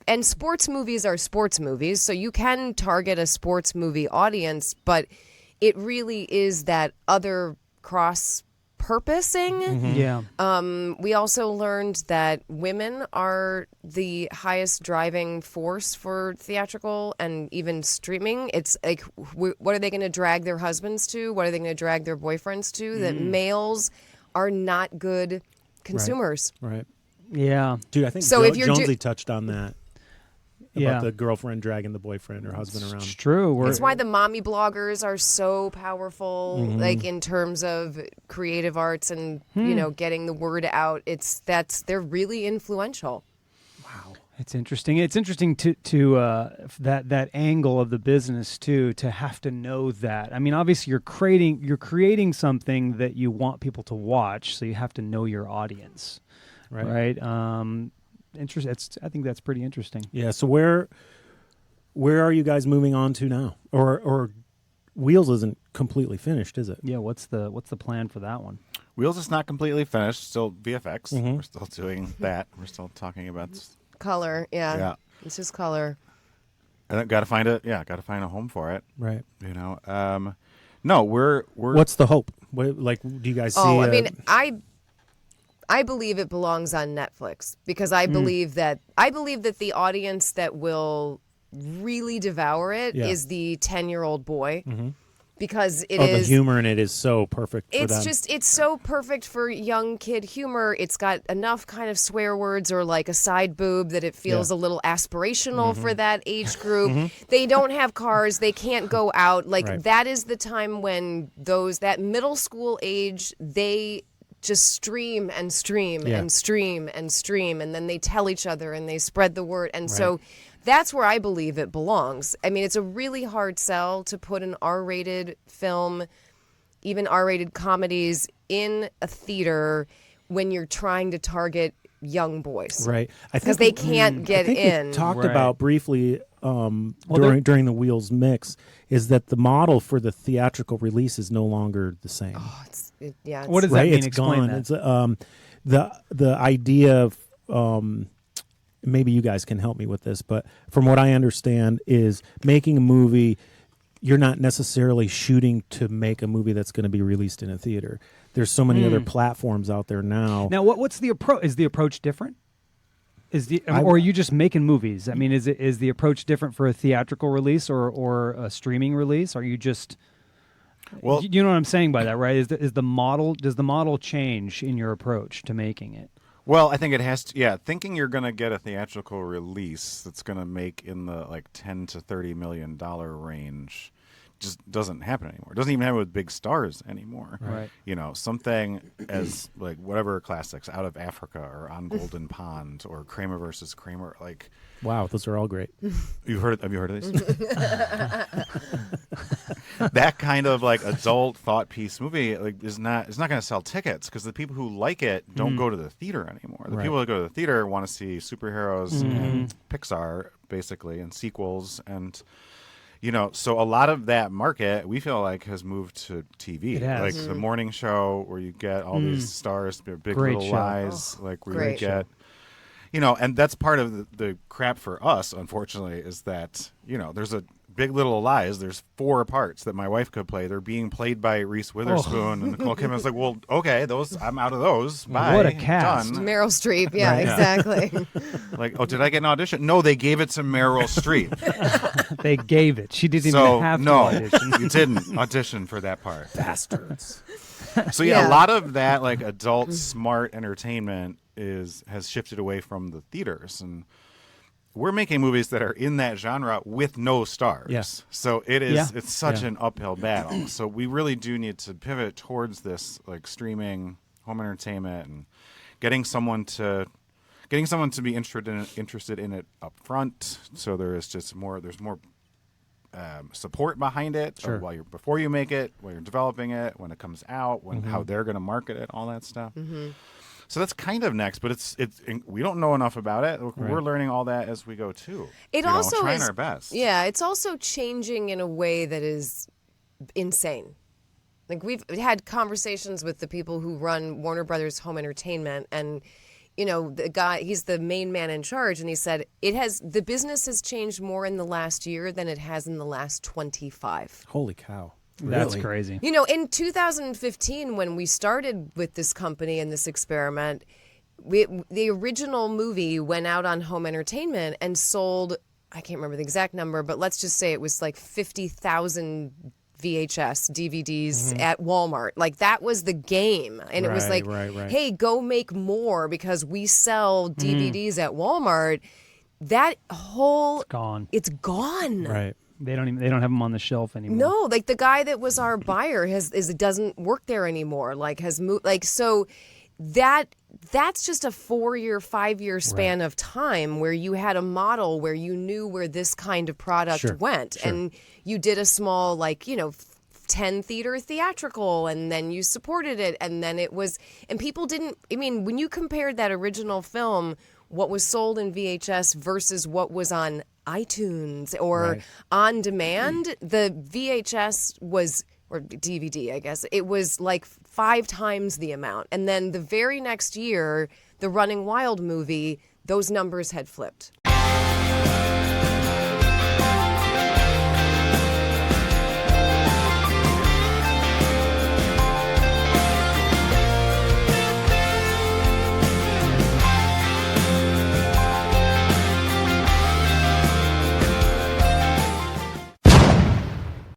And sports movies are sports movies, so you can target a sports movie audience, but it really is that other cross-purposing. Yeah. We also learned that women are the highest driving force for theatrical and even streaming. It's like, what are they going to drag their husbands to? What are they going to drag their boyfriends to? That males are not good consumers. Right. Yeah. Dude, I think So if you're Jonesy touched on that. About Yeah. the girlfriend dragging the boyfriend or husband around. It's true. That's why the mommy bloggers are so powerful, like in terms of creative arts and getting the word out. They're really influential. Wow. It's interesting. It's interesting to that angle of the business too. To have to know that. I mean, obviously, you're creating something that you want people to watch, so you have to know your audience, right? I think that's pretty interesting. Yeah. So where are you guys moving on to now? Or Wheels isn't completely finished, is it? Yeah. What's the plan for that one? Wheels is not completely finished. Still VFX. We're still doing that. We're still talking about Color, yeah. It's just color. And got to find it. Yeah, got to find a home for it. Right. No, we're. What's the hope? Do you guys see? I mean, I believe it belongs on Netflix because I believe that the audience that will really devour it is the 10-year-old boy. Because the humor in it is so perfect for them. It's so perfect for young kid humor. It's got enough kind of swear words or like a side boob that it feels a little aspirational for that age group. They don't have cars. They can't go out. That is the time when that middle school age, they just stream and stream and stream and stream. And then they tell each other and they spread the word. And so that's where I believe it belongs. I mean, it's a really hard sell to put an R-rated film, even R-rated comedies, in a theater when you're trying to target young boys. Right. Because they can't get in. We talked about briefly during the Wheels mix is that the model for the theatrical release is no longer the same. What does that mean? It's Explain gone. that. It's the idea of maybe you guys can help me with this, but from what I understand is making a movie, you're not necessarily shooting to make a movie that's going to be released in a theater. There's so many other platforms out there now. Now, what's the approach? Is the approach different? Or are you just making movies? I mean, is the approach different for a theatrical release or a streaming release? Are you just... Well, you know what I'm saying by that, right? Does the model change in your approach to making it? Well, I think it has to. Yeah, thinking you're going to get a theatrical release that's going to make in the $10 to $30 million range just doesn't happen anymore. It doesn't even happen with big stars anymore. Right. Something as whatever classics, Out of Africa or On Golden Pond or Kramer versus Kramer. Wow, those are all great. Have you heard of these? That kind of adult thought piece movie is not going to sell tickets because the people who like it don't go to the theater anymore. The people that go to the theater want to see superheroes and Pixar basically and sequels and so a lot of that market we feel has moved to TV. It has. The morning show where you get all these stars, Big Great Little show. Lies, where you get and that's part of the crap for us, unfortunately, is that, there's a Big Little Lies. There's 4 parts that my wife could play. They're being played by Reese Witherspoon and Nicole Kidman's well, okay, I'm out of those. Bye. What a cast. Done. Meryl Streep, exactly. Did I get an audition? No, they gave it to Meryl Streep. They gave it. She didn't even have to audition. You didn't audition for that part. Bastards. So a lot of that adult smart entertainment has shifted away from the theaters, and we're making movies that are in that genre with no stars. Yes. So it's such an uphill battle. So we really do need to pivot towards this streaming home entertainment and getting someone to be interested in it up front. So there's more support behind it before you make it, while you're developing it, when it comes out, how they're going to market it, all that stuff. So that's kind of next, but it's we don't know enough about it. We're learning all that as we go too. It also trying is our best. Yeah, it's also changing in a way that is insane. We've had conversations with the people who run Warner Brothers Home Entertainment, and the guy, he's the main man in charge, and he said the business has changed more in the last year than it has in the last 25. Holy cow. That's Really? crazy. In 2015, when we started with this company and this experiment, the original movie went out on home entertainment and sold, I can't remember the exact number, but let's just say it was like 50,000 VHS DVDs at Walmart. Like, that was the game. And it was like, hey, go make more because we sell DVDs at Walmart. That whole... It's gone. Right. They don't have them on the shelf anymore. No, like the guy that was our buyer doesn't work there anymore. Like, has moved. Like, so that's just a 4-year, 5-year span of time where you had a model where you knew where this kind of product went, and you did a small 10 theater theatrical, and then you supported it, and then it was, and people didn't. I mean, when you compared that original film, what was sold in VHS versus what was on iTunes or on demand, the VHS was, or DVD, I guess, it was like 5 times the amount. And then the very next year, the Running Wild movie, those numbers had flipped.